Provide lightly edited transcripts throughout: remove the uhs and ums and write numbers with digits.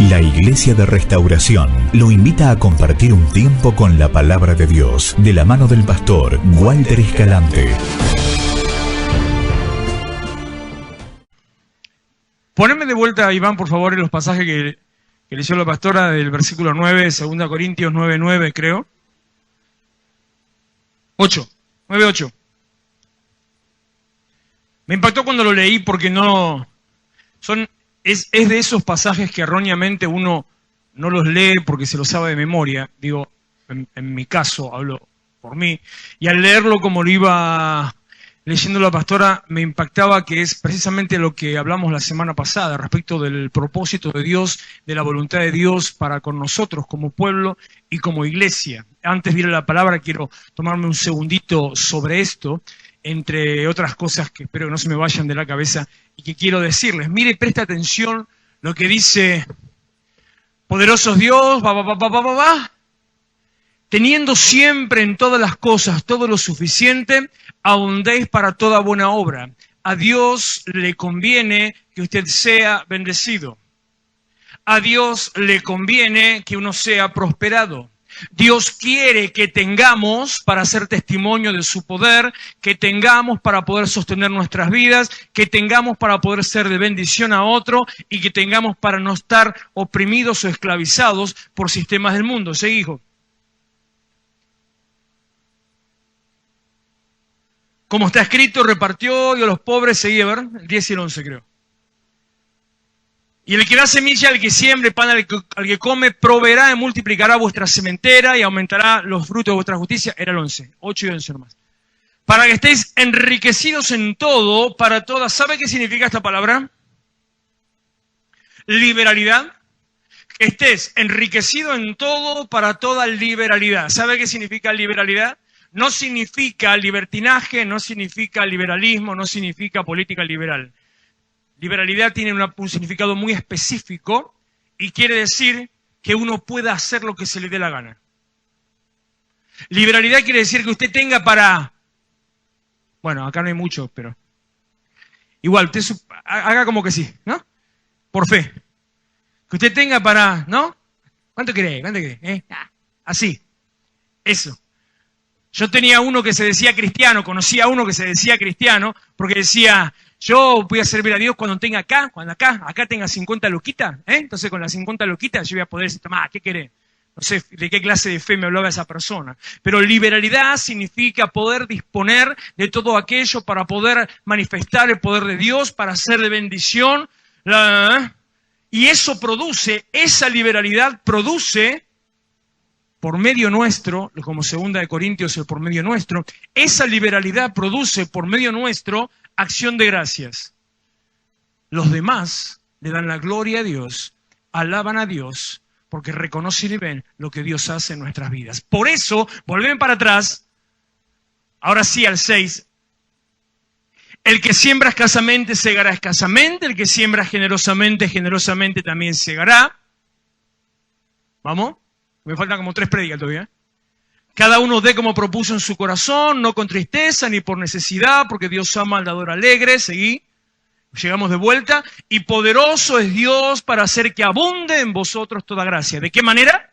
La Iglesia de Restauración lo invita a compartir un tiempo con la Palabra de Dios, de la mano del pastor Walter Escalante. Poneme de vuelta, Iván, por favor, en los pasajes que leyó la pastora del versículo 9, 2 Corintios 9:9, creo. 9:8. Me impactó cuando lo leí porque es de esos pasajes que erróneamente uno no los lee porque se los sabe de memoria. Digo, en mi caso, hablo por mí. Y al leerlo como lo iba leyendo la pastora, me impactaba que es precisamente lo que hablamos la semana pasada respecto del propósito de Dios, de la voluntad de Dios para con nosotros como pueblo y como iglesia. Antes de ir a la palabra, quiero tomarme un segundito sobre esto, entre otras cosas que espero que no se me vayan de la cabeza y que quiero decirles. Mire, presta atención lo que dice: poderoso Dios, teniendo siempre en todas las cosas todo lo suficiente, abundéis para toda buena obra. A Dios le conviene que usted sea bendecido. A Dios le conviene que uno sea prosperado. Dios quiere que tengamos para ser testimonio de su poder, que tengamos para poder sostener nuestras vidas, que tengamos para poder ser de bendición a otro y que tengamos para no estar oprimidos o esclavizados por sistemas del mundo. ¿Sí, hijo? Como está escrito, repartió, dio a los pobres, seguía, ¿verdad? El 10 y el 11 creo. Y el que da semilla, al que siembre, pan al que come, proveerá y multiplicará vuestra sementera y aumentará los frutos de vuestra justicia. Era el 11, 8 y 11 nomás. Para que estéis enriquecidos en todo, para todas. ¿Sabe qué significa esta palabra? Liberalidad. Que estés enriquecido en todo, para toda liberalidad. ¿Sabe qué significa liberalidad? No significa libertinaje, no significa liberalismo, no significa política liberal. Liberalidad tiene un significado muy específico y quiere decir que uno pueda hacer lo que se le dé la gana. Liberalidad quiere decir que usted tenga para... Bueno, acá no hay mucho, pero... Igual, usted haga como que sí, ¿no? Por fe. Que usted tenga para... ¿No? ¿Cuánto cree? ¿Cuánto cree? Así. Eso. Yo tenía uno que se decía cristiano, conocía a uno que se decía cristiano, porque decía... Yo voy a servir a Dios cuando tenga cuando acá tenga 50 luquitas, Entonces con las 50 luquitas yo voy a poder decir, ¿qué querés? No sé de qué clase de fe me hablaba esa persona. Pero liberalidad significa poder disponer de todo aquello para poder manifestar el poder de Dios, para ser de bendición. Y eso produce, esa liberalidad produce, por medio nuestro, como 2 Corintios el por medio nuestro, esa liberalidad produce por medio nuestro acción de gracias. Los demás le dan la gloria a Dios, alaban a Dios, porque reconocen y ven lo que Dios hace en nuestras vidas. Por eso, volvemos para atrás, ahora sí al 6, el que siembra escasamente, segará escasamente, el que siembra generosamente, generosamente también segará. ¿Vamos? Me faltan como 3 prédicas todavía. Cada uno dé como propuso en su corazón, no con tristeza ni por necesidad, porque Dios ama al dador alegre. Seguí. Llegamos de vuelta. Y poderoso es Dios para hacer que abunde en vosotros toda gracia. ¿De qué manera?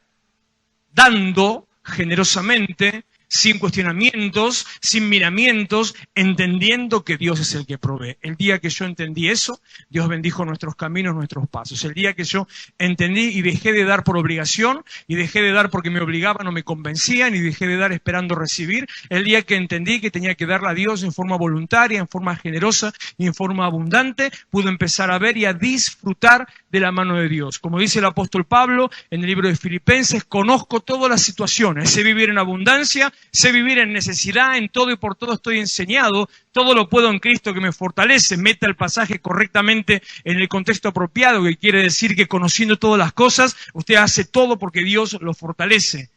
Dando generosamente, sin cuestionamientos, sin miramientos, entendiendo que Dios es el que provee. El día que yo entendí eso, Dios bendijo nuestros caminos, nuestros pasos. El día que yo entendí y dejé de dar por obligación, y dejé de dar porque me obligaban o me convencían, y dejé de dar esperando recibir, el día que entendí que tenía que darle a Dios en forma voluntaria, en forma generosa y en forma abundante, pude empezar a ver y a disfrutar de la mano de Dios. Como dice el apóstol Pablo en el libro de Filipenses, conozco todas las situaciones, sé vivir en abundancia, sé vivir en necesidad, en todo y por todo estoy enseñado, todo lo puedo en Cristo que me fortalece. Meta el pasaje correctamente en el contexto apropiado, que quiere decir que conociendo todas las cosas, usted hace todo porque Dios lo fortalece.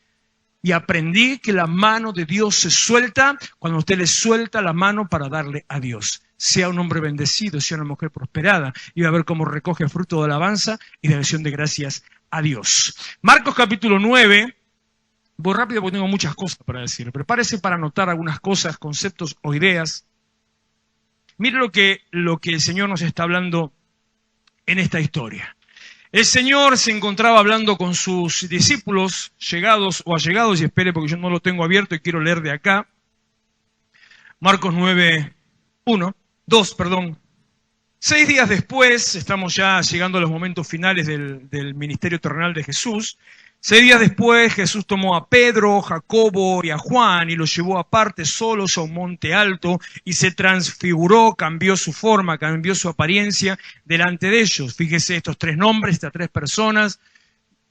Y aprendí que la mano de Dios se suelta cuando usted le suelta la mano para darle a Dios. Sea un hombre bendecido, sea una mujer prosperada, y va a ver cómo recoge fruto de alabanza y de acción de gracias a Dios. Marcos capítulo 9. Voy rápido porque tengo muchas cosas para decir. Prepárese para anotar algunas cosas, conceptos o ideas. Mire lo que el Señor nos está hablando en esta historia. El Señor se encontraba hablando con sus discípulos, llegados o allegados, y espere porque yo no lo tengo abierto y quiero leer de acá. Marcos 2, perdón. 6 días después, estamos ya llegando a los momentos finales del ministerio terrenal de Jesús. 6 días después, Jesús tomó a Pedro, Jacobo y a Juan y los llevó aparte solos a un monte alto y se transfiguró, cambió su forma, cambió su apariencia delante de ellos. Fíjese estos 3 nombres, estas 3 personas,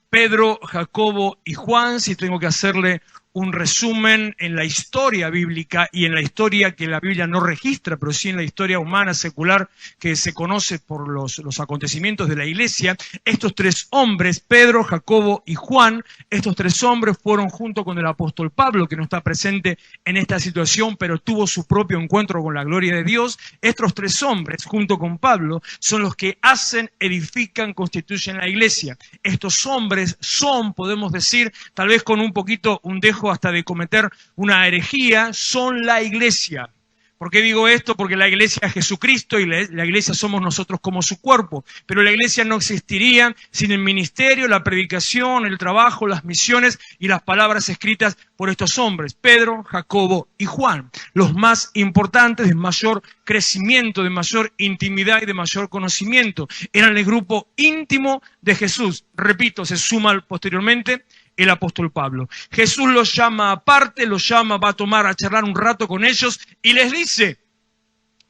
Pedro, Jacobo y Juan. Si tengo que hacerle un resumen en la historia bíblica y en la historia que la Biblia no registra, pero sí en la historia humana secular que se conoce por los acontecimientos de la iglesia, estos 3 hombres, Pedro, Jacobo y Juan, estos 3 hombres fueron junto con el apóstol Pablo, que no está presente en esta situación, pero tuvo su propio encuentro con la gloria de Dios. Estos 3 hombres, junto con Pablo, son los que hacen, edifican, constituyen la iglesia. Estos hombres son, podemos decir, tal vez con un poquito, un dejo hasta de cometer una herejía, son la iglesia. ¿Por qué digo esto? Porque la iglesia es Jesucristo y la iglesia somos nosotros como su cuerpo. Pero la iglesia no existiría sin el ministerio, la predicación, el trabajo, las misiones y las palabras escritas por estos hombres, Pedro, Jacobo y Juan. Los más importantes, de mayor crecimiento, de mayor intimidad y de mayor conocimiento. Eran el grupo íntimo de Jesús. Repito, se suma posteriormente el apóstol Pablo. Jesús los llama aparte, va a charlar un rato con ellos y les dice,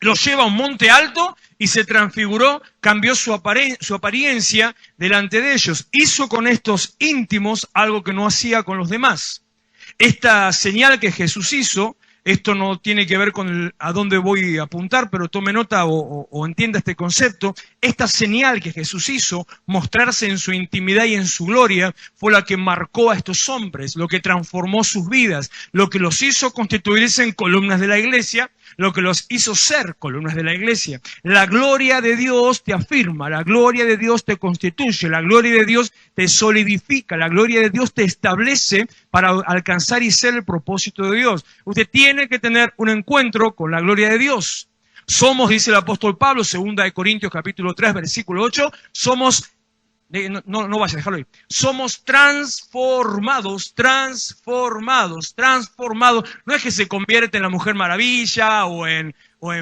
los lleva a un monte alto y se transfiguró, cambió su apariencia delante de ellos. Hizo con estos íntimos algo que no hacía con los demás. Esta señal que Jesús hizo, esto no tiene que ver con a dónde voy a apuntar, pero tome nota o entienda este concepto. Esta señal que Jesús hizo, mostrarse en su intimidad y en su gloria, fue la que marcó a estos hombres, lo que transformó sus vidas, lo que los hizo constituirse en columnas de la iglesia, lo que los hizo ser columnas de la iglesia. La gloria de Dios te afirma, la gloria de Dios te constituye, la gloria de Dios te solidifica, la gloria de Dios te establece para alcanzar y ser el propósito de Dios. Usted tiene que tener un encuentro con la gloria de Dios. Somos, dice el apóstol Pablo, 2 Corintios capítulo 3, versículo 8, somos, no vaya, déjalo ahí. Somos transformados. No es que se convierte en la Mujer Maravilla o en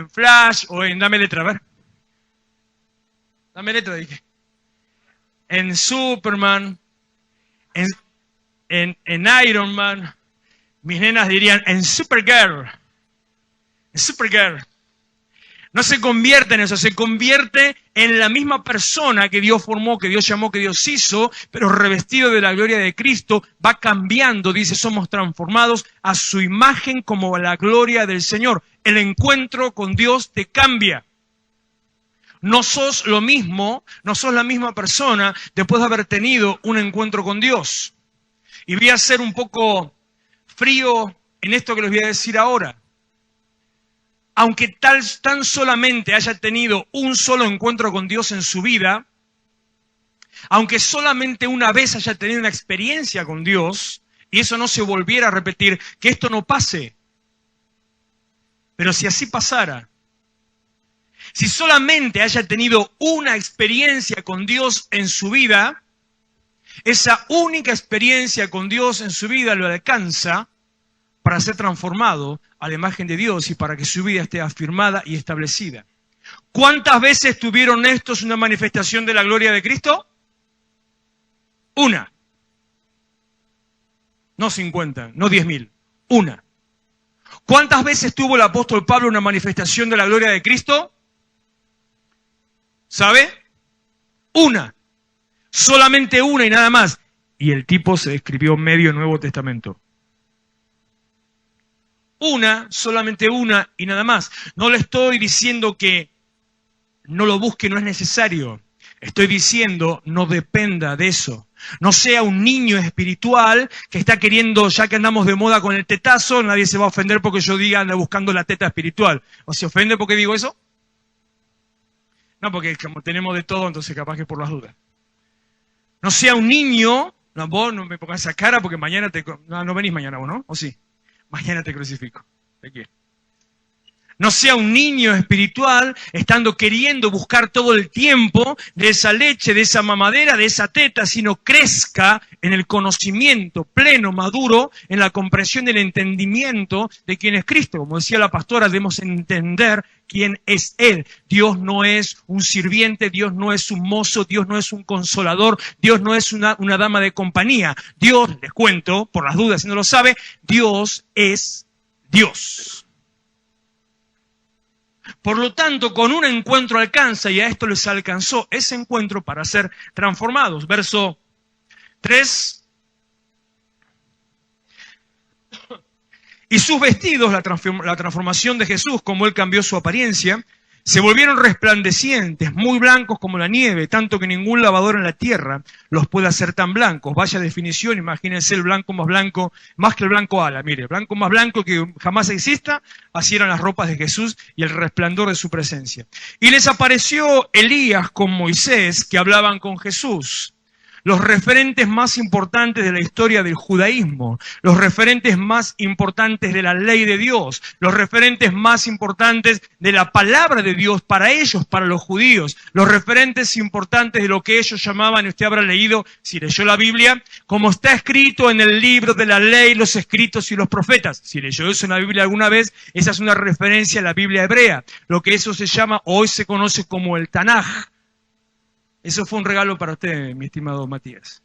Flash o en, dame letra, a ver. Dame letra, dije. En Superman, en Iron Man, mis nenas dirían en Supergirl. En Supergirl. No se convierte en eso, se convierte en la misma persona que Dios formó, que Dios llamó, que Dios hizo, pero revestido de la gloria de Cristo, va cambiando, dice, somos transformados a su imagen como la gloria del Señor. El encuentro con Dios te cambia. No sos lo mismo, no sos la misma persona después de haber tenido un encuentro con Dios. Y voy a ser un poco frío en esto que les voy a decir ahora. Aunque tan solamente haya tenido un solo encuentro con Dios en su vida, aunque solamente una vez haya tenido una experiencia con Dios, y eso no se volviera a repetir, que esto no pase. Pero si así pasara, si solamente haya tenido una experiencia con Dios en su vida, esa única experiencia con Dios en su vida lo alcanza para ser transformado a la imagen de Dios y para que su vida esté afirmada y establecida. ¿Cuántas veces tuvieron estos una manifestación de la gloria de Cristo? Una. No 50, no 10.000. Una. ¿Cuántas veces tuvo el apóstol Pablo una manifestación de la gloria de Cristo? ¿Sabe? Una. Solamente una y nada más. Y el tipo se escribió medio Nuevo Testamento. Una, solamente una y nada más. No le estoy diciendo que no lo busque, no es necesario. Estoy diciendo, no dependa de eso. No sea un niño espiritual que está queriendo, ya que andamos de moda con el tetazo, nadie se va a ofender porque yo diga anda buscando la teta espiritual. ¿O se ofende porque digo eso? No, porque como tenemos de todo, entonces capaz que por las dudas. No sea un niño, no, vos no me pongas esa cara porque mañana no venís mañana vos, ¿no? ¿O sí? Mañana te crucifico. ¿De qué? No sea un niño espiritual estando queriendo buscar todo el tiempo de esa leche, de esa mamadera, de esa teta, sino crezca en el conocimiento pleno, maduro, en la comprensión del entendimiento de quién es Cristo. Como decía la pastora, debemos entender quién es Él. Dios no es un sirviente, Dios no es un mozo, Dios no es un consolador, Dios no es una dama de compañía. Dios, les cuento, por las dudas si no lo sabe, Dios es Dios. Por lo tanto, con un encuentro alcanza, y a esto les alcanzó ese encuentro para ser transformados. Verso 3. Y sus vestidos, la transformación de Jesús, como Él cambió su apariencia, se volvieron resplandecientes, muy blancos como la nieve, tanto que ningún lavador en la tierra los puede hacer tan blancos. Vaya definición, imagínense el blanco, más que el blanco ala. Mire, el blanco más blanco que jamás exista, así eran las ropas de Jesús y el resplandor de su presencia. Y les apareció Elías con Moisés, que hablaban con Jesús. Los referentes más importantes de la historia del judaísmo, los referentes más importantes de la ley de Dios, los referentes más importantes de la palabra de Dios para ellos, para los judíos, los referentes importantes de lo que ellos llamaban, y usted habrá leído, si leyó la Biblia, como está escrito en el libro de la ley, los escritos y los profetas. Si leyó eso en la Biblia alguna vez, esa es una referencia a la Biblia hebrea, lo que eso se llama, hoy se conoce como el Tanaj. Eso fue un regalo para usted, mi estimado Matías.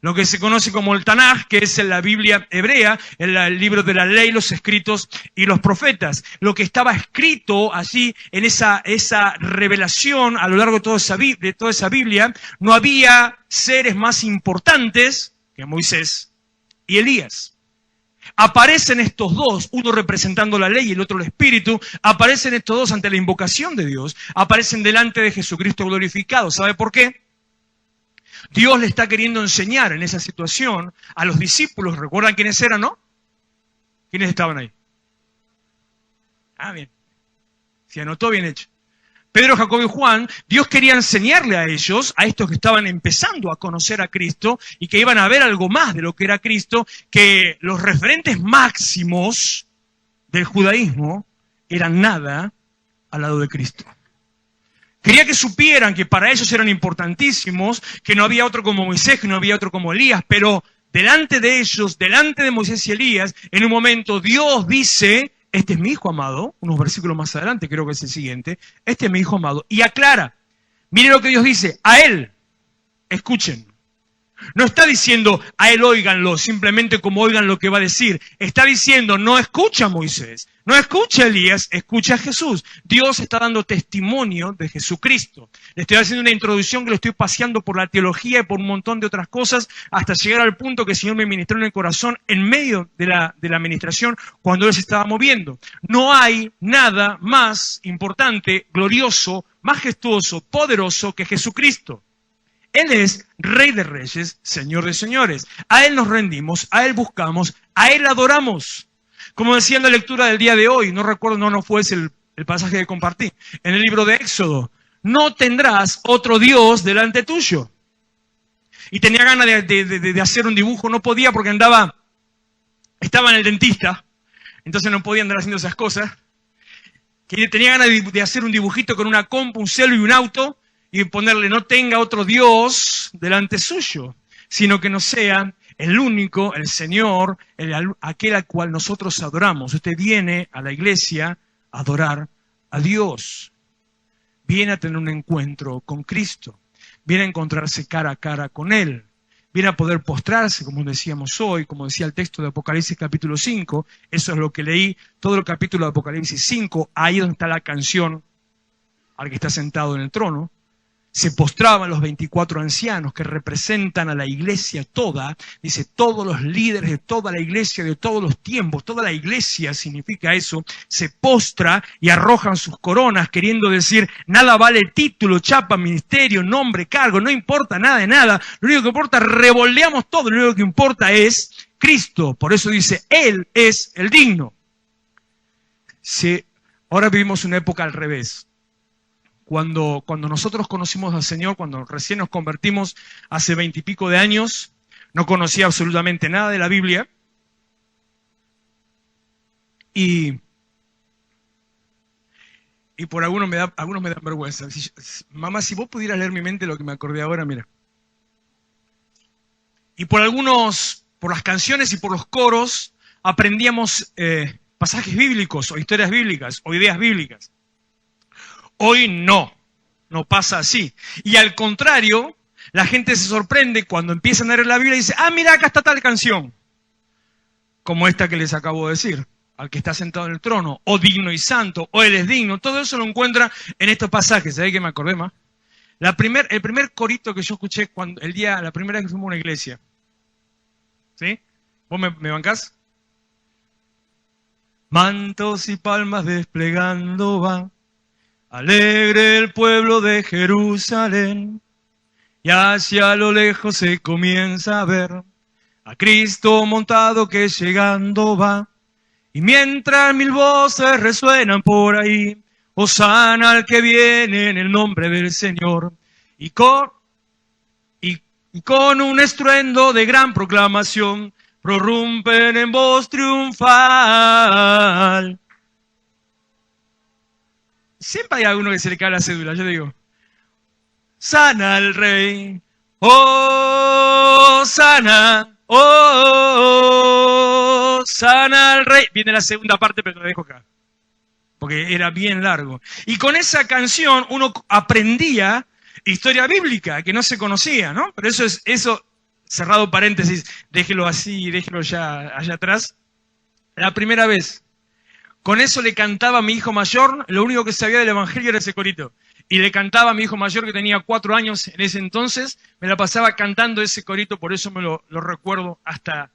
Lo que se conoce como el Tanaj, que es la Biblia hebrea, el libro de la ley, los escritos y los profetas. Lo que estaba escrito allí en esa revelación a lo largo de toda esa Biblia, no había seres más importantes que Moisés y Elías. Aparecen estos dos, uno representando la ley y el otro el espíritu, aparecen estos dos ante la invocación de Dios, aparecen delante de Jesucristo glorificado. ¿Sabe por qué? Dios le está queriendo enseñar en esa situación a los discípulos. ¿Recuerdan quiénes eran, no? ¿Quiénes estaban ahí? Ah, bien. Se anotó, bien hecho. Pedro, Jacobo y Juan, Dios quería enseñarle a ellos, a estos que estaban empezando a conocer a Cristo y que iban a ver algo más de lo que era Cristo, que los referentes máximos del judaísmo eran nada al lado de Cristo. Quería que supieran que para ellos eran importantísimos, que no había otro como Moisés, que no había otro como Elías, pero delante de ellos, delante de Moisés y Elías, en un momento Dios dice: este es mi hijo amado, unos versículos más adelante, creo que es el siguiente, este es mi hijo amado, y aclara, mire lo que Dios dice, a él, escuchen. No está diciendo a él óiganlo, simplemente como oigan lo que va a decir. Está diciendo, no escucha a Moisés, no escucha a Elías, escucha a Jesús. Dios está dando testimonio de Jesucristo. Le estoy haciendo una introducción que lo estoy paseando por la teología y por un montón de otras cosas, hasta llegar al punto que el Señor me ministró en el corazón en medio de la administración, cuando Él se estaba moviendo. No hay nada más importante, glorioso, majestuoso, poderoso que Jesucristo. Él es Rey de Reyes, Señor de Señores. A Él nos rendimos, a Él buscamos, a Él adoramos. Como decía en la lectura del día de hoy, no recuerdo, no fue ese el pasaje que compartí, en el libro de Éxodo, no tendrás otro Dios delante tuyo. Y tenía ganas de hacer un dibujo, no podía porque estaba en el dentista, entonces no podía andar haciendo esas cosas. Que tenía ganas de hacer un dibujito con una compu, un celu y un auto, y ponerle: no tenga otro Dios delante suyo, sino que no sea el único, el Señor, aquel al cual nosotros adoramos. Usted viene a la iglesia a adorar a Dios. Viene a tener un encuentro con Cristo. Viene a encontrarse cara a cara con Él. Viene a poder postrarse, como decíamos hoy, como decía el texto de Apocalipsis capítulo 5. Eso es lo que leí, todo el capítulo de Apocalipsis 5. Ahí donde está la canción al que está sentado en el trono. Se postraban los 24 ancianos que representan a la iglesia toda. Dice, todos los líderes de toda la iglesia de todos los tiempos, toda la iglesia significa eso, se postra y arrojan sus coronas, queriendo decir, nada vale título, chapa, ministerio, nombre, cargo, no importa nada de nada. Lo único que importa, revoldeamos todo, lo único que importa es Cristo. Por eso dice, Él es el digno. Ahora vivimos una época al revés. Cuando nosotros conocimos al Señor, cuando recién nos convertimos hace 20 y pico de años, no conocía absolutamente nada de la Biblia. Y y por algunos me dan vergüenza. Mamá, si vos pudieras leer mi mente, lo que me acordé ahora, mira. Y por las canciones y por los coros, aprendíamos pasajes bíblicos, o historias bíblicas, o ideas bíblicas. Hoy no pasa así. Y al contrario, la gente se sorprende cuando empiezan a leer la Biblia y dice, ah, mira, acá está tal canción. Como esta que les acabo de decir. Al que está sentado en el trono, o digno y santo, o él es digno, todo eso lo encuentra en estos pasajes. ¿Sabés que me acordé más? El primer corito que yo escuché la primera vez que fuimos a una iglesia. ¿Sí? ¿Vos me bancás? Mantos y palmas desplegando va, alegre el pueblo de Jerusalén, y hacia lo lejos se comienza a ver a Cristo montado que llegando va. Y mientras mil voces resuenan por ahí, hosana al que viene en el nombre del Señor. Y con un estruendo de gran proclamación, prorrumpen en voz triunfal. Siempre hay alguno que se le cae la cédula, yo digo. Sana al rey, oh, sana. Oh, sana al rey. Viene la segunda parte, pero lo dejo acá, porque era bien largo. Y con esa canción uno aprendía historia bíblica, que no se conocía, ¿no? Pero eso, cerrado paréntesis, déjelo así, déjelo ya allá atrás. La primera vez. Con eso le cantaba a mi hijo mayor, lo único que sabía del evangelio era ese corito. Y le cantaba a mi hijo mayor, que tenía 4 años en ese entonces, me la pasaba cantando ese corito, por eso me lo recuerdo hasta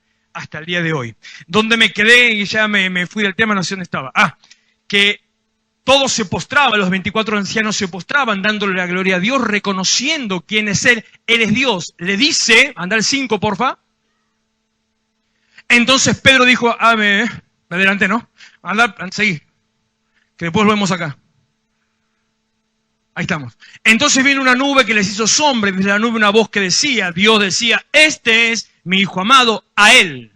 el día de hoy. Donde me quedé y ya me fui del tema, no sé dónde estaba. Que todos se postraban, los 24 ancianos se postraban, dándole la gloria a Dios, reconociendo quién es Él. Él es Dios. Le dice, anda al 5, porfa. Entonces Pedro dijo, me adelante, ¿no? Anda, seguí, que después lo vemos acá. Ahí estamos. Entonces viene una nube que les hizo sombra, y desde la nube una voz que decía, Dios decía, este es mi Hijo amado, a Él,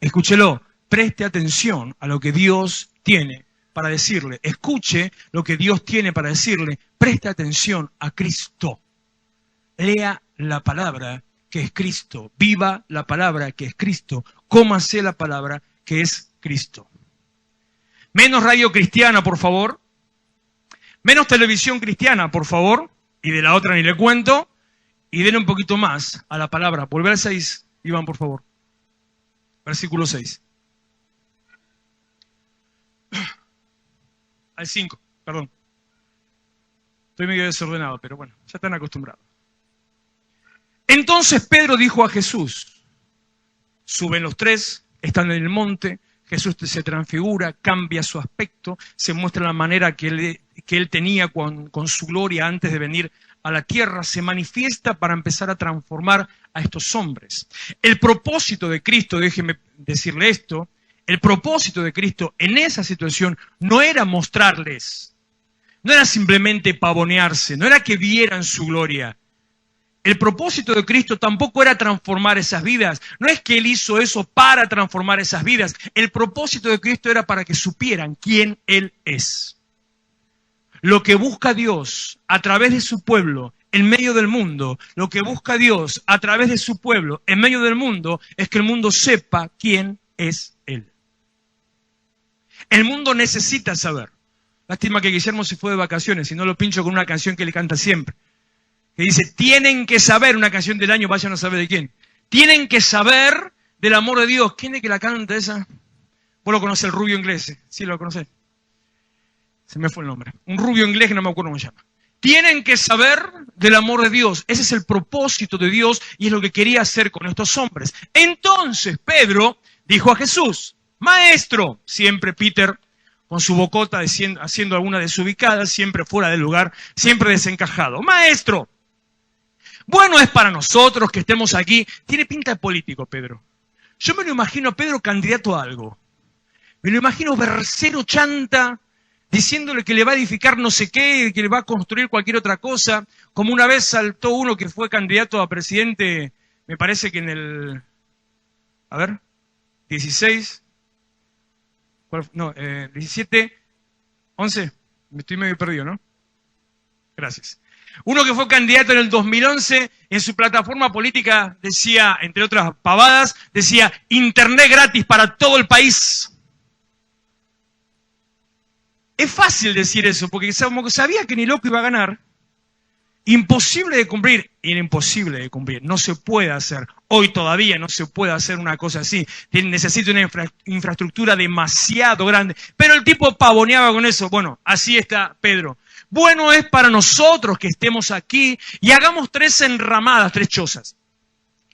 escúchelo, preste atención a lo que Dios tiene para decirle, escuche lo que Dios tiene para decirle, preste atención a Cristo. Lea la palabra que es Cristo, viva la palabra que es Cristo, cómase la palabra que es Cristo. Menos radio cristiana, por favor. Menos televisión cristiana, por favor, y de la otra ni le cuento, y denle un poquito más a la palabra. Volver al 6, Iván, por favor. Versículo 6. Al 5, perdón. Estoy medio desordenado, pero bueno, ya están acostumbrados. Entonces Pedro dijo a Jesús, suben los 3, están en el monte, Jesús se transfigura, cambia su aspecto, se muestra la manera que él tenía con su gloria antes de venir a la tierra, se manifiesta para empezar a transformar a estos hombres. El propósito de Cristo, déjeme decirle esto, el propósito de Cristo en esa situación no era mostrarles, no era simplemente pavonearse, no era que vieran su gloria. El propósito de Cristo tampoco era transformar esas vidas. No es que Él hizo eso para transformar esas vidas. El propósito de Cristo era para que supieran quién Él es. Lo que busca Dios a través de su pueblo en medio del mundo, lo que busca Dios a través de su pueblo en medio del mundo, es que el mundo sepa quién es Él. El mundo necesita saber. Lástima que Guillermo se fue de vacaciones y no lo pincho con una canción que le canta siempre. Que dice, tienen que saber, una canción del año, vayan a saber de quién. Tienen que saber del amor de Dios. ¿Quién es que la canta esa? Vos lo conocés, el rubio inglés. ¿Sí lo conocés? Se me fue el nombre. Un rubio inglés que no me acuerdo cómo se llama. Tienen que saber del amor de Dios. Ese es el propósito de Dios y es lo que quería hacer con estos hombres. Entonces Pedro dijo a Jesús, Maestro, siempre Peter con su bocota haciendo alguna desubicada, siempre fuera del lugar, siempre desencajado. Maestro, bueno es para nosotros que estemos aquí. Tiene pinta de político, Pedro. Yo me lo imagino a Pedro candidato a algo. Me lo imagino versero chanta, diciéndole que le va a edificar no sé qué, que le va a construir cualquier otra cosa. Como una vez saltó uno que fue candidato a presidente, me parece que en el... 16... No, 17... 11... Me estoy medio perdido, ¿no? Gracias. Uno que fue candidato en el 2011, en su plataforma política decía, entre otras pavadas, decía, Internet gratis para todo el país. Es fácil decir eso, porque como que sabía que ni loco iba a ganar. Imposible de cumplir, imposible de cumplir, no se puede hacer. Hoy todavía no se puede hacer una cosa así. Necesita una infraestructura demasiado grande. Pero el tipo pavoneaba con eso. Bueno, así está Pedro. Bueno es para nosotros que estemos aquí y hagamos 3 enramadas, 3 chozas.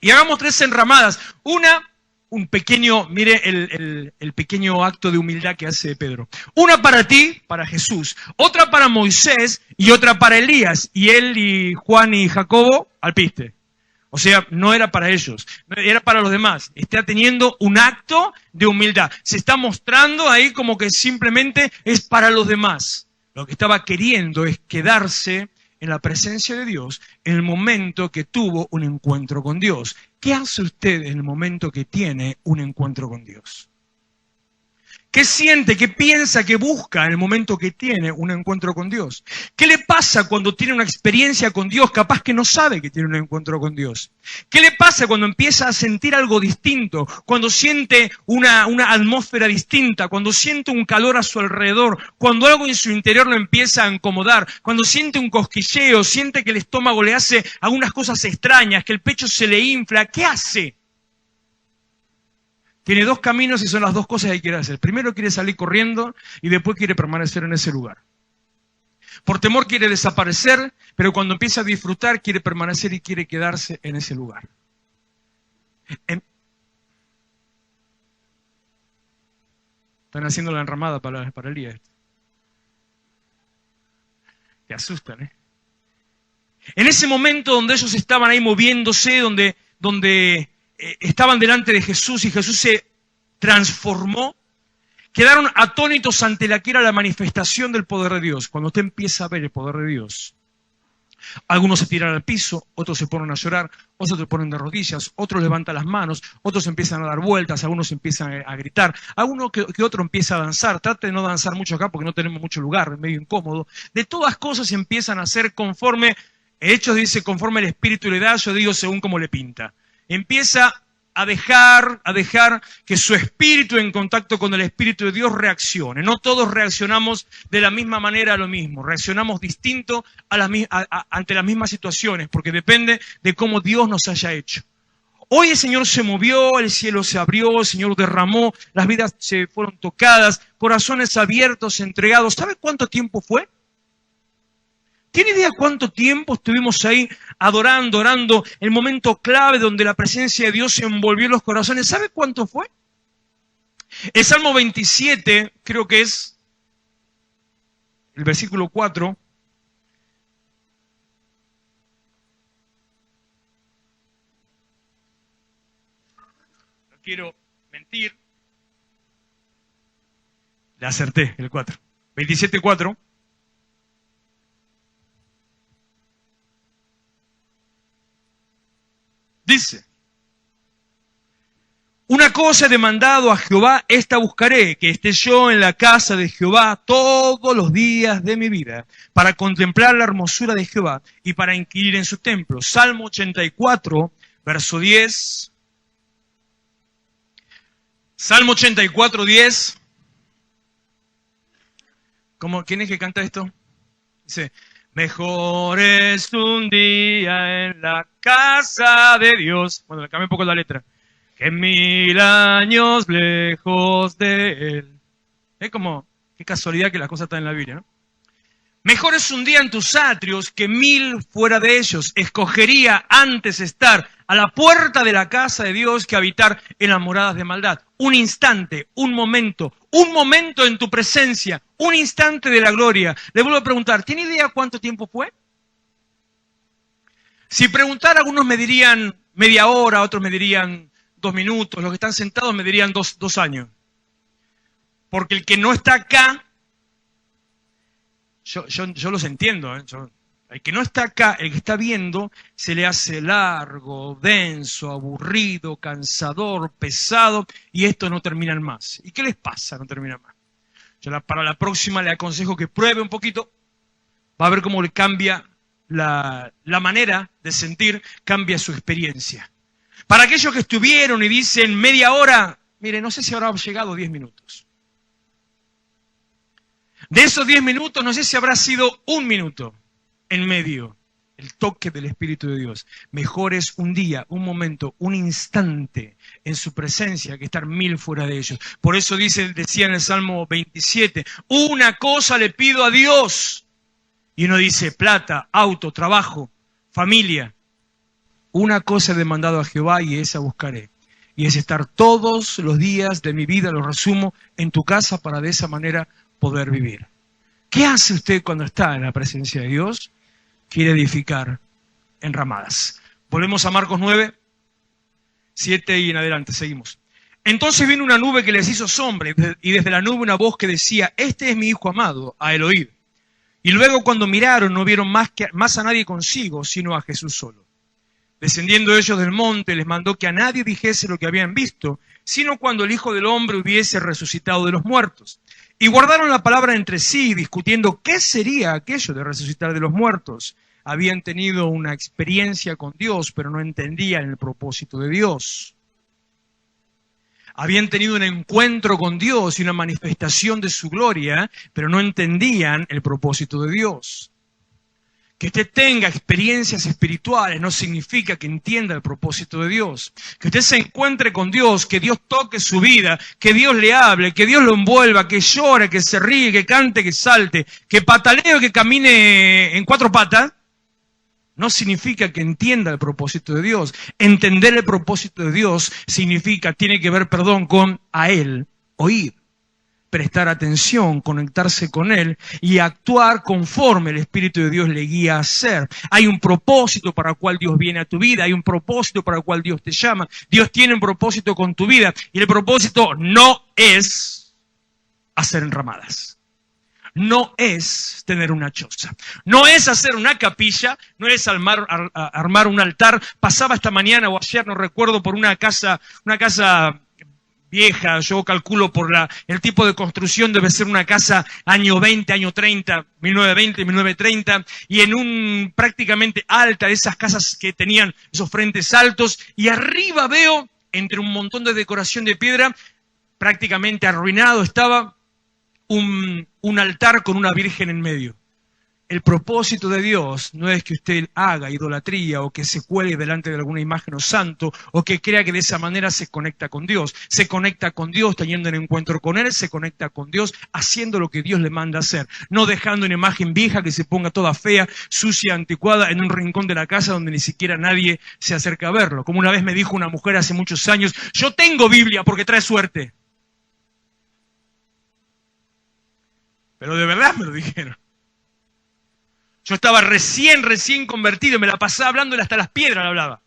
Y hagamos 3 enramadas. Una, un pequeño, mire el pequeño acto de humildad que hace Pedro. Una para ti, para Jesús. Otra para Moisés y otra para Elías. Y él y Juan y Jacobo al piste. O sea, no era para ellos, era para los demás. Está teniendo un acto de humildad. Se está mostrando ahí como que simplemente es para los demás. Lo que estaba queriendo es quedarse en la presencia de Dios en el momento que tuvo un encuentro con Dios. ¿Qué hace usted en el momento que tiene un encuentro con Dios? ¿Qué siente, qué piensa, qué busca en el momento que tiene un encuentro con Dios? ¿Qué le pasa cuando tiene una experiencia con Dios? Capaz que no sabe que tiene un encuentro con Dios. ¿Qué le pasa cuando empieza a sentir algo distinto? Cuando siente una atmósfera distinta, cuando siente un calor a su alrededor, cuando algo en su interior lo empieza a incomodar, cuando siente un cosquilleo, siente que el estómago le hace algunas cosas extrañas, que el pecho se le infla. ¿Qué hace? Tiene 2 caminos y son las 2 cosas que quiere hacer. Primero quiere salir corriendo y después quiere permanecer en ese lugar. Por temor quiere desaparecer, pero cuando empieza a disfrutar quiere permanecer y quiere quedarse en ese lugar. Están haciendo la enramada para el día. Te asustan, ¿eh? En ese momento donde ellos estaban ahí moviéndose, donde estaban delante de Jesús y Jesús se transformó, quedaron atónitos ante la que era la manifestación del poder de Dios. Cuando usted empieza a ver el poder de Dios, algunos se tiran al piso, otros se ponen a llorar, otros se ponen de rodillas, otros levantan las manos, otros empiezan a dar vueltas, algunos empiezan a gritar, alguno que otro empieza a danzar. Trate de no danzar mucho acá porque no tenemos mucho lugar, es medio incómodo. De todas cosas empiezan a hacer conforme, Hechos dice conforme el Espíritu le da, yo digo según como le pinta. Empieza a dejar que su espíritu en contacto con el Espíritu de Dios reaccione. No todos reaccionamos de la misma manera a lo mismo, reaccionamos distinto ante las mismas situaciones, porque depende de cómo Dios nos haya hecho. Hoy el Señor se movió, el cielo se abrió, el Señor derramó, las vidas se fueron tocadas, corazones abiertos, entregados. ¿Sabe cuánto tiempo fue? ¿Tiene idea cuánto tiempo estuvimos ahí adorando, orando, el momento clave donde la presencia de Dios se envolvió en los corazones? ¿Sabe cuánto fue? El Salmo 27, creo que es el versículo 4. No quiero mentir. Le acerté, el 4. 27:4. Dice, una cosa he demandado a Jehová, esta buscaré, que esté yo en la casa de Jehová todos los días de mi vida, para contemplar la hermosura de Jehová y para inquirir en su templo. Salmo 84, verso 10. Salmo 84, 10. ¿Quién es que canta esto? Dice, mejor es un día en la casa de Dios. Bueno, le cambié un poco la letra. Que 1000 años lejos de Él. Es como, qué casualidad que las cosas están en la Biblia, ¿no? Mejor es un día en tus atrios que 1000 fuera de ellos. Escogería antes estar a la puerta de la casa de Dios que habitar en las moradas de maldad. Un instante, un momento en tu presencia, un instante de la gloria. Le vuelvo a preguntar, ¿tiene idea cuánto tiempo fue? Si preguntara, algunos me dirían media hora, otros me dirían 2 minutos, los que están sentados me dirían 2 años. Porque el que no está acá, yo los entiendo, ¿eh? El que no está acá, el que está viendo, se le hace largo, denso, aburrido, cansador, pesado, y esto no termina más. ¿Y qué les pasa? No termina más. Para la próxima le aconsejo que pruebe un poquito. Va a ver cómo le cambia la manera de sentir, cambia su experiencia. Para aquellos que estuvieron y dicen media hora, mire, no sé si habrá llegado 10 minutos. De esos 10 minutos, no sé si habrá sido 1 minuto en medio. El toque del Espíritu de Dios. Mejor es un día, un momento, un instante en su presencia que estar 1000 fuera de ellos. Por eso decía en el Salmo 27, una cosa le pido a Dios. Y uno dice, plata, auto, trabajo, familia. Una cosa he demandado a Jehová y esa buscaré. Y es estar todos los días de mi vida, lo resumo, en tu casa para de esa manera poder vivir. ¿Qué hace usted cuando está en la presencia de Dios? Quiere edificar enramadas. Volvemos a Marcos 9, 7 y en adelante, seguimos. Entonces vino una nube que les hizo sombra, y desde la nube una voz que decía, este es mi hijo amado, a él oíd. Y luego cuando miraron no vieron más a nadie consigo, sino a Jesús solo. Descendiendo ellos del monte, les mandó que a nadie dijese lo que habían visto, sino cuando el Hijo del Hombre hubiese resucitado de los muertos. Y guardaron la palabra entre sí, discutiendo qué sería aquello de resucitar de los muertos. Habían tenido una experiencia con Dios, pero no entendían el propósito de Dios. Habían tenido un encuentro con Dios y una manifestación de su gloria, pero no entendían el propósito de Dios. Que usted tenga experiencias espirituales no significa que entienda el propósito de Dios. Que usted se encuentre con Dios, que Dios toque su vida, que Dios le hable, que Dios lo envuelva, que llore, que se ríe, que cante, que salte, que patalee o que camine en 4 patas, no significa que entienda el propósito de Dios. Entender el propósito de Dios significa, tiene que ver, con a Él oír. Prestar atención, conectarse con Él y actuar conforme el Espíritu de Dios le guía a hacer. Hay un propósito para el cual Dios viene a tu vida, hay un propósito para el cual Dios te llama. Dios tiene un propósito con tu vida y el propósito no es hacer enramadas. No es tener una choza. No es hacer una capilla, no es armar un altar. Pasaba esta mañana o ayer, no recuerdo, por una casa vieja, yo calculo por el tipo de construcción, debe ser una casa año 20, año 30, 1920, 1930, y en prácticamente alta, esas casas que tenían esos frentes altos, y arriba veo, entre un montón de decoración de piedra, prácticamente arruinado estaba un altar con una virgen en medio. El propósito de Dios no es que usted haga idolatría o que se cuelgue delante de alguna imagen o santo o que crea que de esa manera se conecta con Dios. Se conecta con Dios teniendo un encuentro con Él, se conecta con Dios haciendo lo que Dios le manda hacer. No dejando una imagen vieja que se ponga toda fea, sucia, anticuada en un rincón de la casa donde ni siquiera nadie se acerca a verlo. Como una vez me dijo una mujer hace muchos años, yo tengo Biblia porque trae suerte. Pero de verdad me lo dijeron. Yo estaba recién convertido, me la pasaba hablándole hasta las piedras, le hablaba.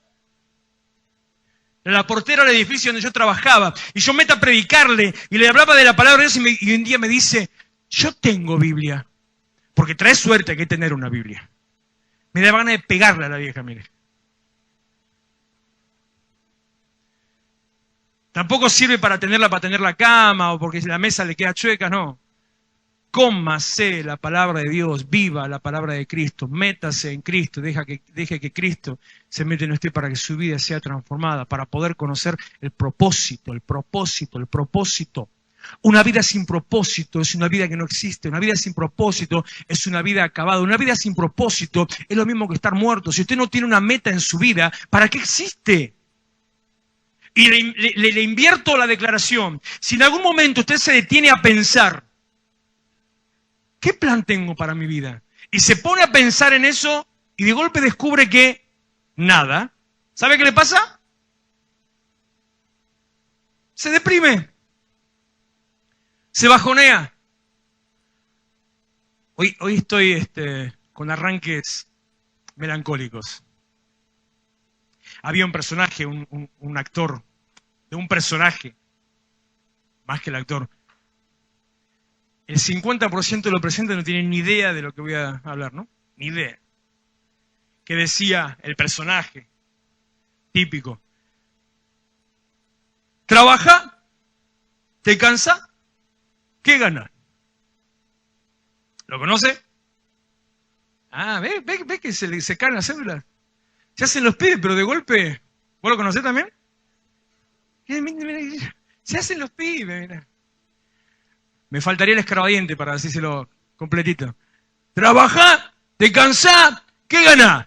Era la portera del edificio donde yo trabajaba. Y yo meto a predicarle y le hablaba de la palabra de Dios y un día me dice, yo tengo Biblia. Porque trae suerte, hay que tener una Biblia. Me da ganas de pegarle a la vieja, mire. Tampoco sirve para tener la cama o porque la mesa le queda chueca, no. Cómase la palabra de Dios, viva la palabra de Cristo, métase en Cristo, deje que Cristo se meta en usted para que su vida sea transformada, para poder conocer el propósito. Una vida sin propósito es una vida que no existe, una vida sin propósito es una vida acabada, una vida sin propósito es lo mismo que estar muerto. Si usted no tiene una meta en su vida, ¿para qué existe? Y le invierto la declaración, si en algún momento usted se detiene a pensar, ¿qué plan tengo para mi vida? Y se pone a pensar en eso y de golpe descubre que nada. ¿Sabe qué le pasa? Se deprime. Se bajonea. Hoy estoy con arranques melancólicos. Había un personaje, un actor, de un personaje, más que el actor. El 50% de los presentes no tienen ni idea de lo que voy a hablar, ¿no? Ni idea. Que decía el personaje típico. Trabaja, te cansa, ¿qué ganas? ¿Lo conoce? Ah, ¿ve que se caen las células? Se hacen los pibes, pero de golpe... ¿Vos lo conocés también? Se hacen los pibes, mira. Me faltaría el escarbadiente para decírselo completito. Trabajá, te cansá, ¿qué ganás?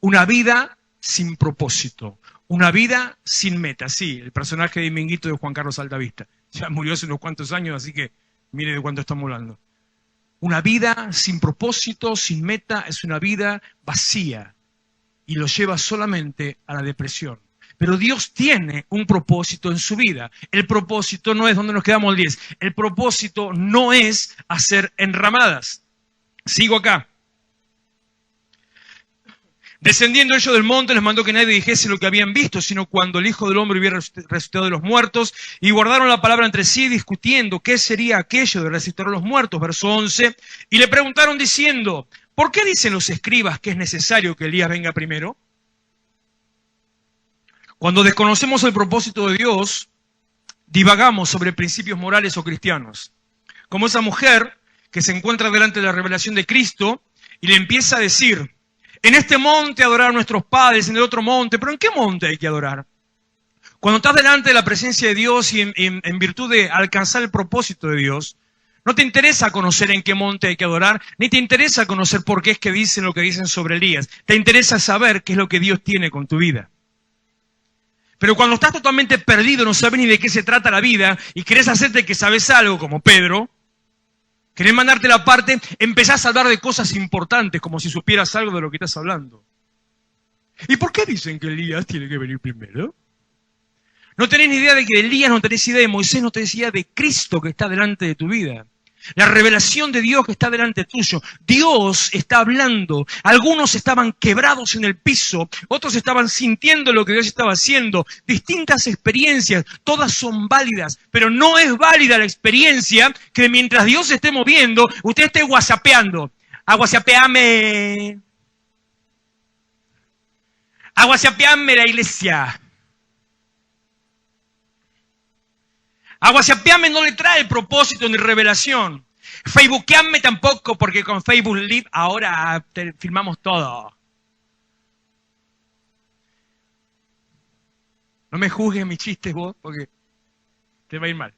Una vida sin propósito. Una vida sin meta. Sí, el personaje de Minguito de Juan Carlos Altavista. Ya murió hace unos cuantos años, así que mire de cuánto estamos hablando. Una vida sin propósito, sin meta, es una vida vacía. Y lo lleva solamente a la depresión. Pero Dios tiene un propósito en su vida. El propósito no es donde nos quedamos el 10. El propósito no es hacer enramadas. Sigo acá. Descendiendo ellos del monte, les mandó que nadie dijese lo que habían visto, sino cuando el Hijo del Hombre hubiera resucitado de los muertos, y guardaron la palabra entre sí, discutiendo qué sería aquello de resucitar a los muertos. Verso 11. Y le preguntaron diciendo, ¿por qué dicen los escribas que es necesario que Elías venga primero? Cuando desconocemos el propósito de Dios, divagamos sobre principios morales o cristianos. Como esa mujer que se encuentra delante de la revelación de Cristo y le empieza a decir, en este monte adorar a nuestros padres, en el otro monte, pero ¿en qué monte hay que adorar? Cuando estás delante de la presencia de Dios y en virtud de alcanzar el propósito de Dios, no te interesa conocer en qué monte hay que adorar, ni te interesa conocer por qué es que dicen lo que dicen sobre Elías. Te interesa saber qué es lo que Dios tiene con tu vida. Pero cuando estás totalmente perdido, no sabes ni de qué se trata la vida, y querés hacerte que sabes algo, como Pedro, querés mandarte la parte, empezás a hablar de cosas importantes, como si supieras algo de lo que estás hablando. ¿Y por qué dicen que Elías tiene que venir primero? No tenés ni idea de que Elías, no tenés idea de Moisés, no tenés idea de Cristo que está delante de tu vida. La revelación de Dios que está delante tuyo. Dios está hablando. Algunos estaban quebrados en el piso, otros estaban sintiendo lo que Dios estaba haciendo. Distintas experiencias, todas son válidas, pero no es válida la experiencia que mientras Dios se esté moviendo, usted esté whatsappeando. Whatsappeame. Whatsappeame la iglesia. Whatsappeame no le trae propósito ni revelación. Facebookeame tampoco, porque con Facebook Live ahora filmamos todo. No me juzgues mis chistes vos, porque te va a ir mal.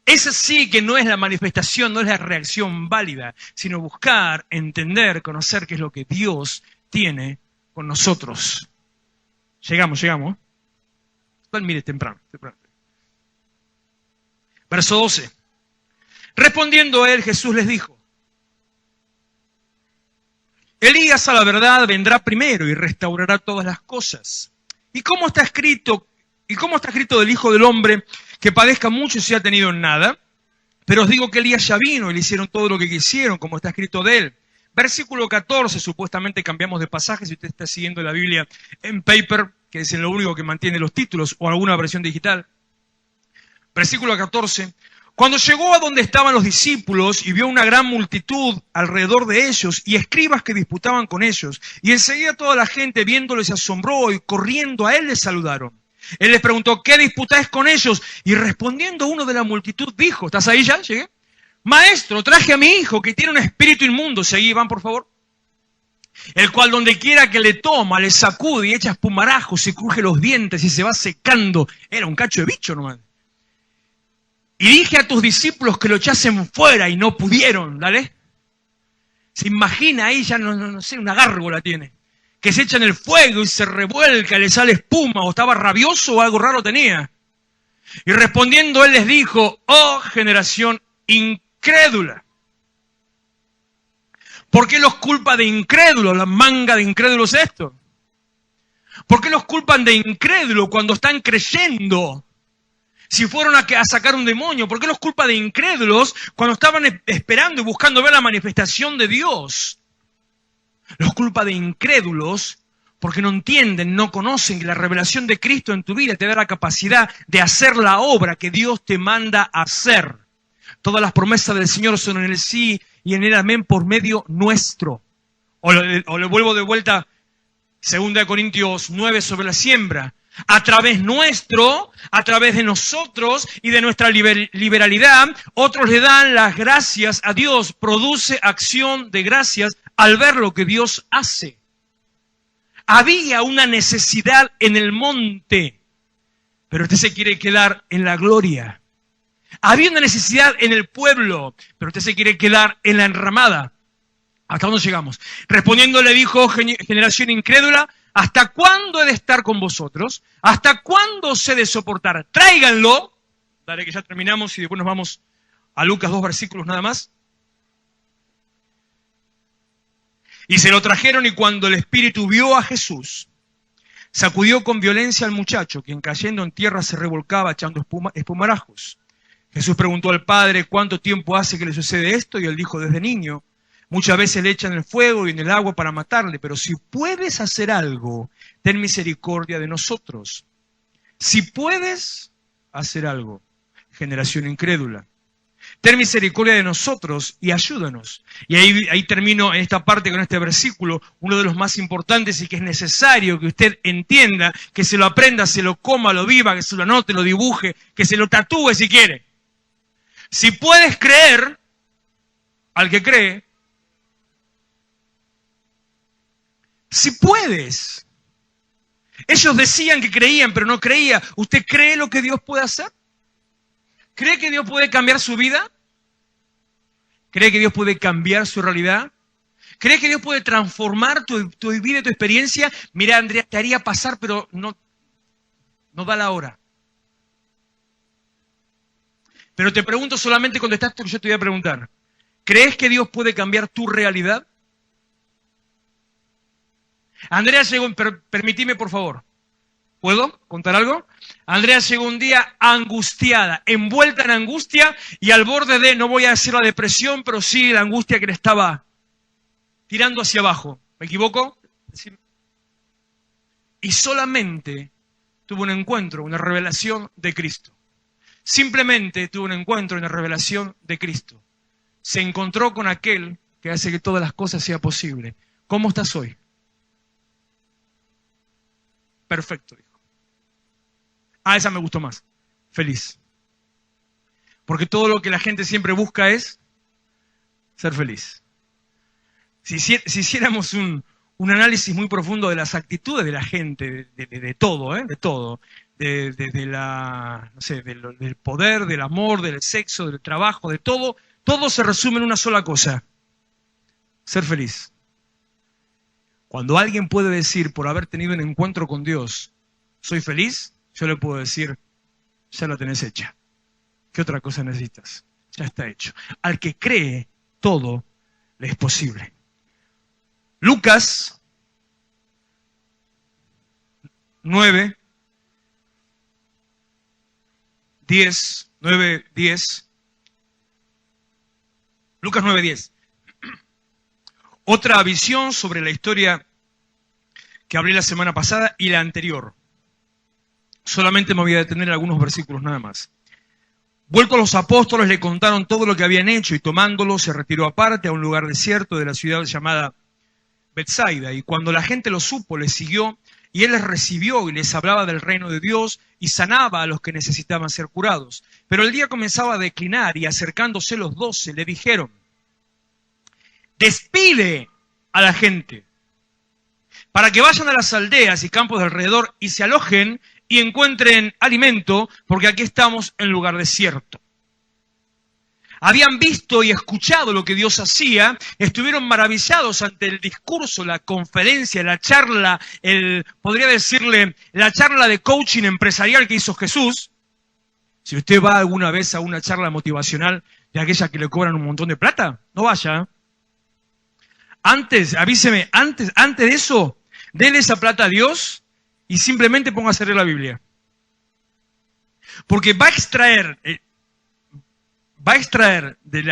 Esa sí que no es la manifestación, no es la reacción válida, sino buscar, entender, conocer qué es lo que Dios tiene con nosotros. Llegamos. Mire, temprano. Verso 12. Respondiendo a él, Jesús les dijo, Elías a la verdad vendrá primero y restaurará todas las cosas. ¿Y cómo está escrito del Hijo del Hombre que padezca mucho y sea tenido en nada? Pero os digo que Elías ya vino y le hicieron todo lo que quisieron, como está escrito de él. Versículo 14, supuestamente cambiamos de pasaje, si usted está siguiendo la Biblia en paper, que es lo único que mantiene los títulos, o alguna versión digital. Versículo 14. Cuando llegó a donde estaban los discípulos y vio una gran multitud alrededor de ellos y escribas que disputaban con ellos, y enseguida toda la gente viéndoles se asombró y corriendo a él les saludaron. Él les preguntó, ¿qué disputáis con ellos? Y respondiendo uno de la multitud dijo, ¿estás ahí ya? ¿Llegué? Maestro, traje a mi hijo que tiene un espíritu inmundo. Seguí, Iván, por favor. El cual donde quiera que le toma, le sacude y echa espumarajos y cruje los dientes y se va secando. Era un cacho de bicho nomás. Y dije a tus discípulos que lo echasen fuera y no pudieron, ¿dale? Se imagina ahí, ya no sé, una gárgola tiene. Que se echa en el fuego y se revuelca, le sale espuma, o estaba rabioso o algo raro tenía. Y respondiendo él les dijo, oh generación incrédula. ¿Por qué los culpa de incrédulos? La manga de incrédulos esto. ¿Por qué los culpan de incrédulo cuando están creyendo? Si fueron a sacar un demonio, ¿por qué los culpa de incrédulos cuando estaban esperando y buscando ver la manifestación de Dios? Los culpa de incrédulos porque no entienden, no conocen que la revelación de Cristo en tu vida te da la capacidad de hacer la obra que Dios te manda a hacer. Todas las promesas del Señor son en el sí y en el amén por medio nuestro. O le vuelvo de vuelta, 2 Corintios 9 sobre la siembra. A través nuestro, a través de nosotros y de nuestra liberalidad, otros le dan las gracias a Dios. Produce acción de gracias al ver lo que Dios hace. Había una necesidad en el monte, pero usted se quiere quedar en la gloria. Había una necesidad en el pueblo, pero usted se quiere quedar en la enramada. ¿Hasta dónde llegamos? Respondiendo le dijo, generación incrédula, ¿hasta cuándo he de estar con vosotros? ¿Hasta cuándo os he de soportar? Tráiganlo. Dale que ya terminamos y después nos vamos a Lucas 2 versículos nada más. Y se lo trajeron, y cuando el espíritu vio a Jesús, sacudió con violencia al muchacho, quien cayendo en tierra se revolcaba echando espumarajos. Jesús preguntó al padre, ¿cuánto tiempo hace que le sucede esto? Y él dijo, desde niño. Muchas veces le echan el fuego y en el agua para matarle, pero si puedes hacer algo, ten misericordia de nosotros. Si puedes hacer algo, generación incrédula, ten misericordia de nosotros y ayúdanos. Y ahí termino en esta parte con este versículo, uno de los más importantes y que es necesario que usted entienda, que se lo aprenda, se lo coma, lo viva, que se lo anote, lo dibuje, que se lo tatúe si quiere. Si puedes creer, al que cree, si puedes. Ellos decían que creían, pero no creía. ¿Usted cree lo que Dios puede hacer? ¿Cree que Dios puede cambiar su vida? ¿Cree que Dios puede cambiar su realidad? ¿Cree que Dios puede transformar tu vida y tu experiencia? Mira, Andrea, te haría pasar, pero no da la hora. Pero te pregunto, solamente contestaste lo que yo te voy a preguntar. ¿Crees que Dios puede cambiar tu realidad? Andrea llegó, permitime por favor, ¿puedo contar algo? Andrea llegó un día angustiada, envuelta en angustia y al borde de, no voy a decir la depresión, pero sí la angustia que le estaba tirando hacia abajo. ¿Me equivoco? Y solamente tuvo un encuentro, una revelación de Cristo. Simplemente tuvo un encuentro, una revelación de Cristo. Se encontró con aquel que hace que todas las cosas sean posibles. ¿Cómo estás hoy? Perfecto, dijo. Esa me gustó más. Feliz. Porque todo lo que la gente siempre busca es ser feliz. Si hiciéramos un análisis muy profundo de las actitudes de la gente, de todo, de todo, de la, no sé, del poder, del amor, del sexo, del trabajo, de todo, todo se resume en una sola cosa: ser feliz. Cuando alguien puede decir, por haber tenido un encuentro con Dios, soy feliz, yo le puedo decir, ya la tenés hecha. ¿Qué otra cosa necesitas? Ya está hecho. Al que cree, todo le es posible. Lucas 9, 10, Lucas 9, 10. Otra visión sobre la historia que abrí la semana pasada y la anterior. Solamente me voy a detener en algunos versículos nada más. Vueltos los apóstoles le contaron todo lo que habían hecho y tomándolo se retiró aparte a un lugar desierto de la ciudad llamada Betsaida. Y cuando la gente lo supo, les siguió y él les recibió y les hablaba del reino de Dios y sanaba a los que necesitaban ser curados. Pero el día comenzaba a declinar y acercándose los 12 le dijeron: despide a la gente para que vayan a las aldeas y campos de alrededor y se alojen y encuentren alimento, porque aquí estamos en lugar desierto. Habían visto y escuchado lo que Dios hacía, estuvieron maravillados ante el discurso, la conferencia, la charla, podría decirle, la charla de coaching empresarial que hizo Jesús. Si usted va alguna vez a una charla motivacional de aquella que le cobran un montón de plata, no vaya. Avíseme, antes de eso, dele esa plata a Dios y simplemente póngase a leer la Biblia. Porque va a extraer,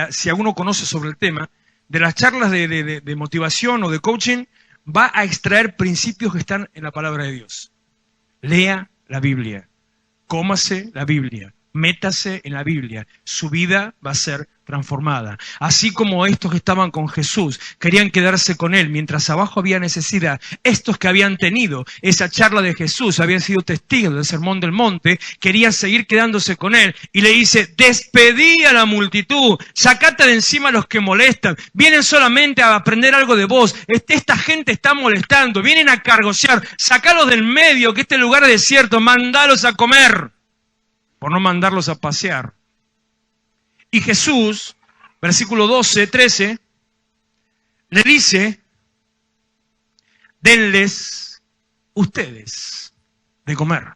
si alguno conoce sobre el tema, de las charlas de motivación o de coaching, va a extraer principios que están en la palabra de Dios. Lea la Biblia, cómase la Biblia, métase en la Biblia. Su vida va a ser transformada. Así como estos que estaban con Jesús querían quedarse con Él mientras abajo había necesidad, estos que habían tenido esa charla de Jesús, habían sido testigos del Sermón del Monte, querían seguir quedándose con Él. Y le dice, despedí a la multitud, sacate de encima a los que molestan, vienen solamente a aprender algo de vos, esta gente está molestando, vienen a cargosear, sacalos del medio, que este lugar es desierto, mandalos a comer, por no mandarlos a pasear. Y Jesús, versículo 12, 13, le dice, denles ustedes de comer.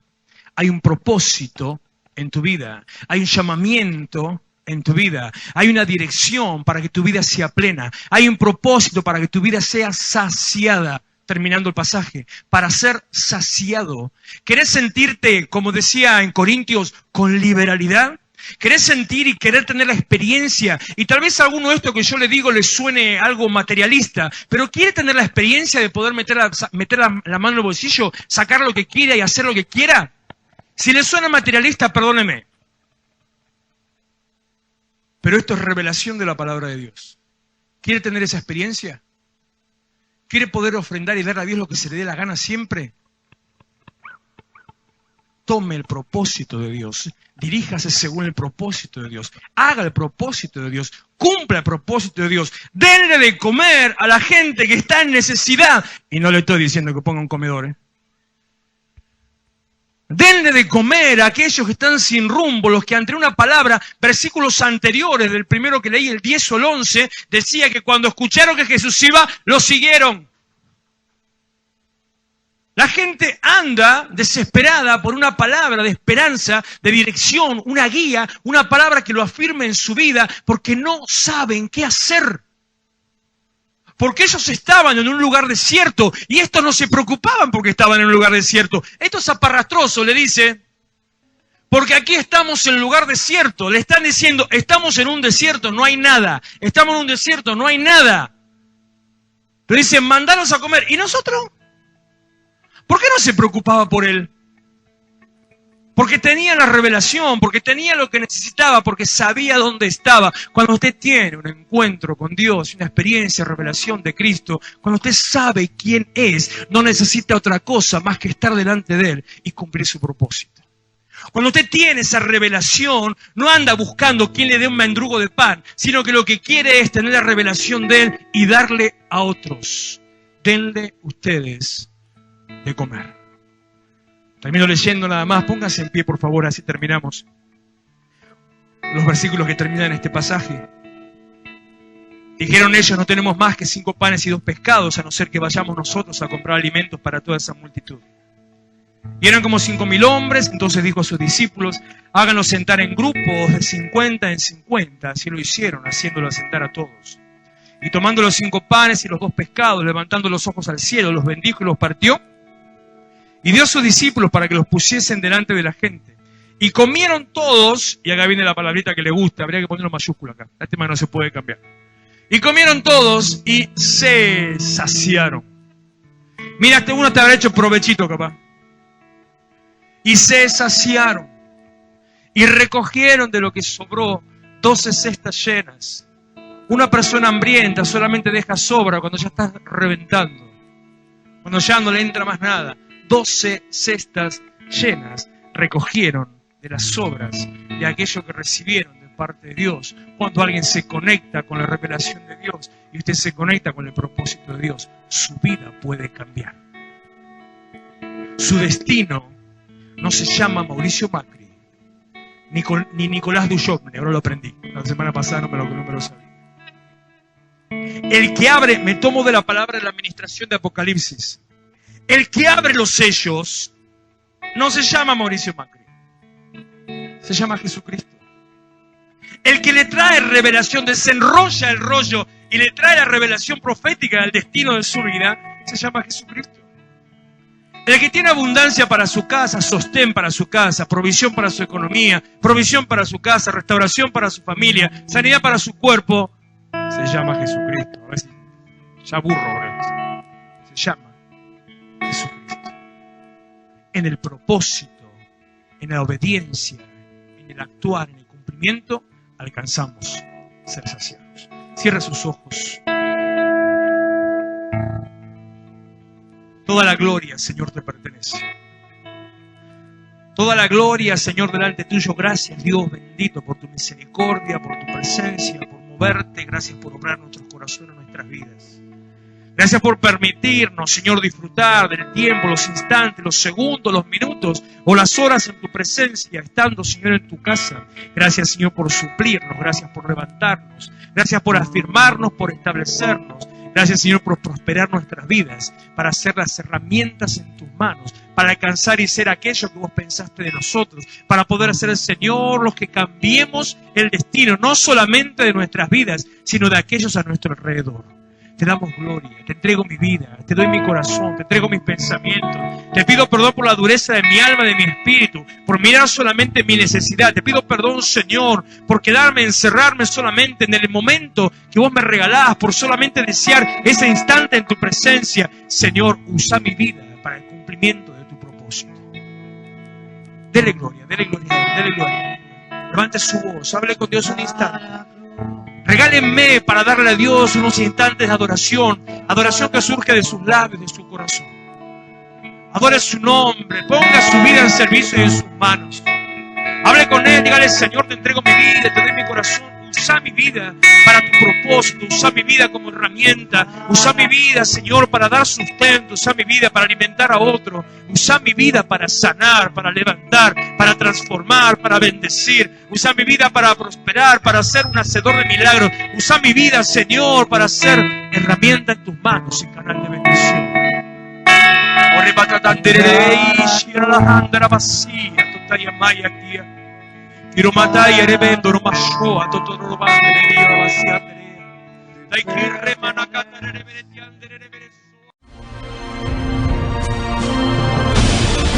Hay un propósito en tu vida, hay un llamamiento en tu vida, hay una dirección para que tu vida sea plena, hay un propósito para que tu vida sea saciada. Terminando el pasaje, para ser saciado. ¿Querés sentirte, como decía en Corintios, con liberalidad? ¿Querés sentir y querer tener la experiencia? Y tal vez a alguno de esto que yo le digo le suene algo materialista, pero ¿quiere tener la experiencia de poder meter la mano en el bolsillo, sacar lo que quiera y hacer lo que quiera? Si le suena materialista, perdóneme. Pero esto es revelación de la palabra de Dios. ¿Quiere tener esa experiencia? ¿Quiere poder ofrendar y dar a Dios lo que se le dé la gana siempre? Tome el propósito de Dios, diríjase según el propósito de Dios, haga el propósito de Dios, cumpla el propósito de Dios, denle de comer a la gente que está en necesidad. Y no le estoy diciendo que ponga un comedor, Denle de comer a aquellos que están sin rumbo, los que ante una palabra, versículos anteriores del primero que leí, el 10 o el 11, decía que cuando escucharon que Jesús iba, lo siguieron. La gente anda desesperada por una palabra de esperanza, de dirección, una guía, una palabra que lo afirme en su vida, porque no saben qué hacer. Porque ellos estaban en un lugar desierto y estos no se preocupaban porque estaban en un lugar desierto. Esto es aparrastroso, le dice, porque aquí estamos en un lugar desierto. Le están diciendo, estamos en un desierto, no hay nada. Estamos en un desierto, no hay nada. Le dicen, mandanos a comer. ¿Y nosotros? ¿Por qué no se preocupaba por él? Porque tenía la revelación, porque tenía lo que necesitaba, porque sabía dónde estaba. Cuando usted tiene un encuentro con Dios, una experiencia, revelación de Cristo, cuando usted sabe quién es, no necesita otra cosa más que estar delante de Él y cumplir su propósito. Cuando usted tiene esa revelación, no anda buscando quién le dé un mendrugo de pan, sino que lo que quiere es tener la revelación de Él y darle a otros. Denle ustedes de comer. Termino leyendo nada más, pónganse en pie por favor, así terminamos. Los versículos que terminan este pasaje. Dijeron ellos, no tenemos más que 5 panes y 2 pescados, a no ser que vayamos nosotros a comprar alimentos para toda esa multitud. Y eran como 5.000 hombres, entonces dijo a sus discípulos, háganlos sentar en grupos de 50 en 50, así lo hicieron, haciéndolo sentar a todos. Y tomando los 5 panes y los 2 pescados, levantando los ojos al cielo, los bendijo y los partió, y dio a sus discípulos para que los pusiesen delante de la gente. Y comieron todos, y acá viene la palabrita que le gusta, habría que ponerlo mayúscula acá, la tema no se puede cambiar. Y comieron todos y se saciaron. Mira, este uno te habrá hecho provechito capaz. Y se saciaron. Y recogieron de lo que sobró 12 cestas llenas. Una persona hambrienta solamente deja sobra cuando ya está reventando. Cuando ya no le entra más nada. 12 cestas llenas recogieron de las sobras de aquello que recibieron de parte de Dios. Cuando alguien se conecta con la revelación de Dios y usted se conecta con el propósito de Dios, su vida puede cambiar. Su destino no se llama Mauricio Macri, ni Nicolás Duchovne, ahora lo aprendí. La semana pasada no me lo sabía. El que abre, me tomo de la palabra de la administración de Apocalipsis. El que abre los sellos no se llama Mauricio Macri, se llama Jesucristo. El que le trae revelación, desenrolla el rollo y le trae la revelación profética del destino de su vida, se llama Jesucristo. El que tiene abundancia para su casa, sostén para su casa, provisión para su economía, provisión para su casa, restauración para su familia, sanidad para su cuerpo, se llama Jesucristo. A ver si ya aburro ahora. Se llama Jesucristo. En el propósito, en la obediencia, en el actuar, en el cumplimiento, alcanzamos ser saciados. Cierra sus ojos. Toda la gloria, Señor, te pertenece. Toda la gloria, Señor, delante tuyo. Gracias, Dios bendito, por tu misericordia, por tu presencia, por moverte. Gracias por obrar nuestros corazones, nuestras vidas. Gracias por permitirnos, Señor, disfrutar del tiempo, los instantes, los segundos, los minutos o las horas en tu presencia, estando, Señor, en tu casa. Gracias, Señor, por suplirnos. Gracias por levantarnos. Gracias por afirmarnos, por establecernos. Gracias, Señor, por prosperar nuestras vidas, para ser las herramientas en tus manos, para alcanzar y ser aquello que vos pensaste de nosotros, para poder ser el Señor los que cambiemos el destino, no solamente de nuestras vidas, sino de aquellos a nuestro alrededor. Te damos gloria, te entrego mi vida, te doy mi corazón, te entrego mis pensamientos. Te pido perdón por la dureza de mi alma, de mi espíritu, por mirar solamente mi necesidad. Te pido perdón, Señor, por quedarme, encerrarme solamente en el momento que vos me regalás, por solamente desear ese instante en tu presencia. Señor, usa mi vida para el cumplimiento de tu propósito. Dele gloria, dele gloria, dele gloria. Levante su voz, hable con Dios un instante. Regálenme para darle a Dios unos instantes de adoración, adoración que surge de sus labios, de su corazón. Adore su nombre, ponga su vida en servicio de sus manos. Hable con Él, dígale: Señor, te entrego mi vida, te doy mi corazón. Usa mi vida para tu propósito, usa mi vida como herramienta, usa mi vida, Señor, para dar sustento, usa mi vida para alimentar a otro, usa mi vida para sanar, para levantar, para transformar, para bendecir, usa mi vida para prosperar, para ser un hacedor de milagros, usa mi vida, Señor, para ser herramienta en tus manos y canal de bendición. Quiero matar y revendo no macho a todo lo bande de Dios vacía. Dai que remana catare reverentiande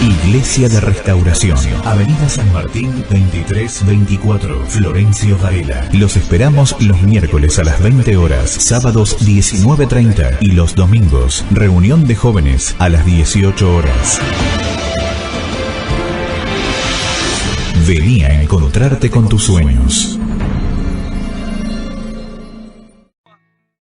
Iglesia de Restauración, Avenida San Martín 2324, Florencio Varela. Los esperamos los miércoles a las 20 horas, sábados 19:30 y los domingos, reunión de jóvenes a las 18 horas. Vení a encontrarte con tus sueños.